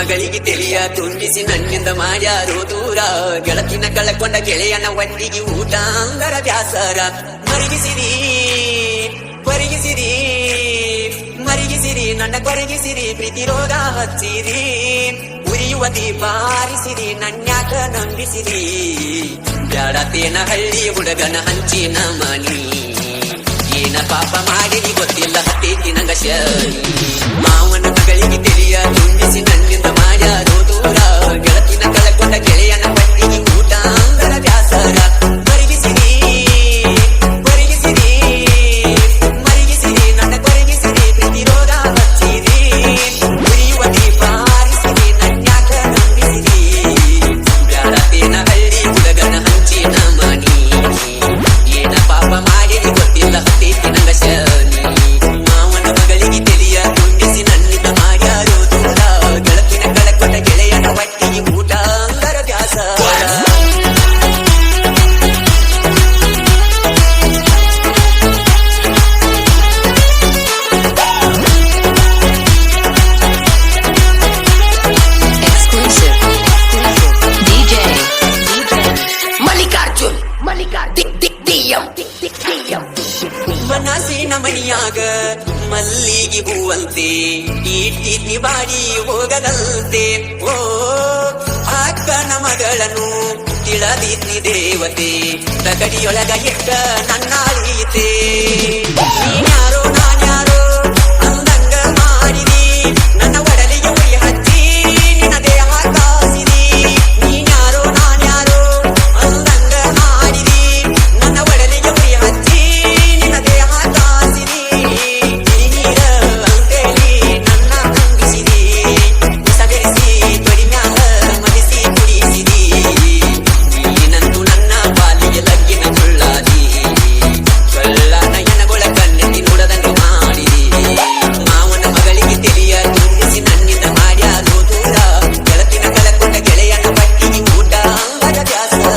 ಮಗಳಿಗೆ ತಿಳಿಯ ತುಂಬಿಸಿ ನನ್ನಿಂದ ಮಾಡ್ಯಾರೋ ದೂರ ಗೆಳತಿನ ಕಳಕೊಂಡ ಗೆಳೆಯನ ಒಟ್ಟಿಗೆ ಊಟ ಅಂದರ ಬ್ಯಾಸರ ಮರಿಗಿಸಿರಿ ಕೊರಗಿಸಿರಿ ಮರಿಗಿಸಿರಿ ನನ್ನ ಕೊರಗಿಸಿರಿ ಪ್ರೀತಿ ರೋಗ ಹಚ್ಚಿರಿ ಉರಿಯುವ ದೀಪ ಆರಿಸಿರಿ ನನ್ಯಾಕ ನಂಬಿಸಿರಿ ಬ್ಯಾಡತೇನ ಹಳ್ಳಿ ಹುಡುಗನ ಹಂಚಿನ ಮನಿ ಏನ ಪಾಪ ಮಾಡಿರಿ ಗೊತ್ತಿಲ್ಲ ಹತ್ತೇತಿ ನಂಗ ಶನಿ ಮಾವನ ಮಗಳಿಗೆ ತಿಳಿಯ ತುಂಬಿಸಿ ನನ್ನಿಂದ ಮಾಡ್ಯಾರೋ ದೂರ ಗೆಳತಿನ ಕಳಕೊಂಡ ಗೆಳೆಯನ ಒಟ್ಟಿಗೆ ಊಟ ಅಂದರ ಬ್ಯಾಸರ ಮರಿಗಿಸಿರಿ ಕೊರಗಿಸಿರಿ ಮರಿಗಿಸಿರಿ ನನ್ನ ಕೊರಗಿಸಿರಿ ಪ್ರೀತಿ ರೋಗ ಹಚ್ಚಿರಿ ಉರಿಯುವ ದೀಪ ಆರಿಸಿರಿ ನನ್ಯಾಕ ನಂಬಿಸಿರಿ ಬ್ಯಾಡತೇನ ಹಳ್ಳಿ ಹುಡುಗನ ಹಂಚಿನ ಮನಿ ಏನ ಪಾಪ ಮಾಡಿರಿ ಗೊತ್ತಿಲ್ಲ ಹತ್ತೇತಿ ನಂಗ ಶನಿ ಮಾವನ ಮಗಳಿಗೆ ತಿಳಿಯ ತುಂಬಿಸಿ ನನ್ನಿಂದ ಮಾಡ್ಯಾರೋ ದೂರ ಗೆಳತಿನ ಕಳಕೊಂಡ ಗೆಳೆಯನ ಒಟ್ಟಿಗೆ ಊಟ ಅಂದರ ಬ್ಯಾಸರ ಮನಸ್ಸಿನ ಮನಿಯಾಗ ಮಲ್ಲಿಗೆ ಹೂವಂತೆ ಇಟ್ಟಿದ್ನಿ ಬಾಡಿ ಹೋಗದಂತೆ ಓ ಅಕ್ಕನ ಮಗಳನ್ನು ತಿಳದಿದ್ನಿ ದೇವತೆ ತಗಡಿಯೊಳಗ ಇಟ್ಟ ನನ್ನಾಳೀತೆ ನೀನ್ಯಾರೋ ನಾನ್ಯಾರೋ ಅಂದಂಗ ಮಾಡಿದಿ ನನ್ನ ಒಡಲಿಗೆ ಉರಿ ಹಚ್ಚಿ ನಿನ್ನ ದೇಹ ಕಾಸಿದಿ ನೀನ್ಯಾರೋ ನಾನ್ಯಾರೋ ಅಂದಂಗ ಮಾಡಿದಿ ನನ್ನ ಒಡಲಿಗೆ ಉರಿ ಹಚ್ಚಿ ನಿನ್ನ ದೇಹ ಕಾಸಿದಿ ನೀರ ಅಂತೇಳಿ ನನ್ನ ನಂಬಿಸಿದಿ ಸಗರಿಸಿ ತೊಡಿ ಮ್ಯಾಲ ಮದಿಸಿ ಕುಡಿಸಿದಿ ನೀನಂತೂ ನನ್ನ ಬಾಲಿಗೆ ಲಗ್ಗಿನ ಮುಳ್ಳಾದಿ ಕಳ್ಳ ನಯನಗೊಳ ಕಣ್ಣೆತ್ತಿ ನೋಡದಂಗ ಮಾಡಿದಿ ಮಾವನ ಮಗಳಿಗೆ ತಿಳಿಯ ತುಂಬಿಸಿ ನನ್ನಿಂದ ಮಾಡ್ಯಾರೋ ದೂರ ಗೆಳತಿನ ಕಳಕೊಂಡ ಗೆಳೆಯನ ಬಟ್ಟಿಗೆ ಊಟ ಅಂಗದ ಬ್ಯಾಸರ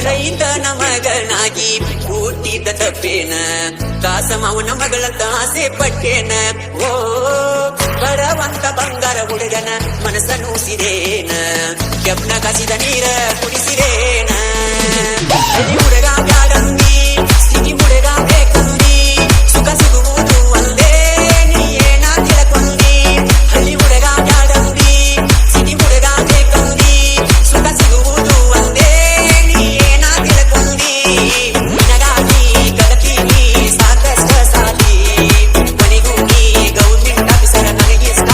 ರೈತನ ಮಗನಾಗಿ ಹುಟ್ಟಿದ ತಪ್ಪೇನ ಕಾಸ ಮಾವನ ಮಗಳಂತ ಆಸೆ ಪಟ್ಟೇನ ಓ ಬಡವಂತ ಬಂಗಾರ ಹುಡುಗನ ಮನಸ್ಸನ್ನು ಸಿರೇನ ಕೆಪ್ನ ಕಾಸಿದ ನೀರ ಕುಡಿಸಿರೇನ ಹುಡುಗ ಬ್ಯಾಡಂದಿ ಸಿಗಿ ಹುಡುಗ ಬೇಕಂದಿ ಸುಖ ಸಿಗುವುದು ಒಂದೇ ನೀ ಏನ ತಿಳ್ಕೊಂಡಿ ಹಳ್ಳಿ ಹುಡುಗ ಬ್ಯಾಡಂದಿ ಸಿಗಿ ಹುಡುಗ ಬೇಕಂದಿ ಸುಖ ಸಿಗುವುದು ಒಂದೇ ನೀ ಏನ ತಿಳ್ಕೊಂಡಿ ನಿನಗಾಗಿ ಕಳತೀನಿ ಸಾಕಷ್ಟ ಸಾಲಿ ಮನೆಗೂ ನೀ ಗೌರ್ಮೆಂಟ್ ಆಫೀಸರ ನನಗಿಷ್ಟ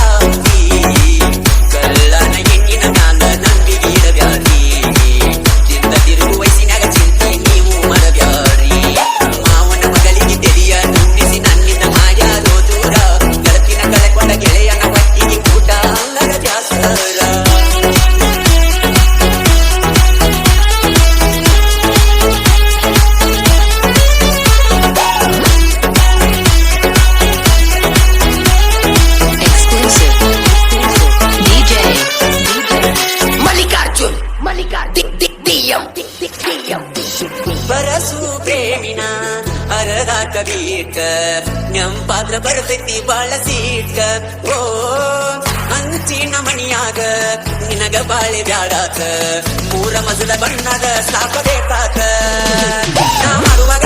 ಕಳ್ಳನ ಹೆಣ್ಣಿನ ಮ್ಯಾಲ ನಂಬಿಕೆ ಇಡಬ್ಯಾರಿ ಚಿಂತ ತಿರುಗು ವಯಸ್ಸಿನಾಗ ಚಿಂತೆ ನೀವು ಮರಬ್ಯಾರಿ ಮಾವನ ಮಗಳಿಗೆ ತಿಳಿಯ ತುಂಬಿಸಿ ನನ್ನಿಂದ ಮಾಡ್ಯಾರೋ ದೂರ ಗೆಳತಿನ ಕಳಕೊಂಡ ಗೆಳೆಯನ ಒಟ್ಟಿಗೆ ಊಟ ಅಂಗದ ಬ್ಯಾಸರ ಬರಸು ಪ್ರೇಮಿನ ಅರದಾಕ ಬೀಕ ನೆಂಪಾದ್ರ ಬರ್ತೈತಿ ಬಾಳ ಸೀಕ ಓ ಹಂಚಿನ ಮಣಿಯಾಗ ನಿನಗ ಬಾಳೆ ಬ್ಯಾಡಾಕ ಮೂರ ಮಜಲ ಬಣ್ಣದ ಸಾಪ ಬೇಕಾಕ ನಾ ಮಾಡುವಾಗ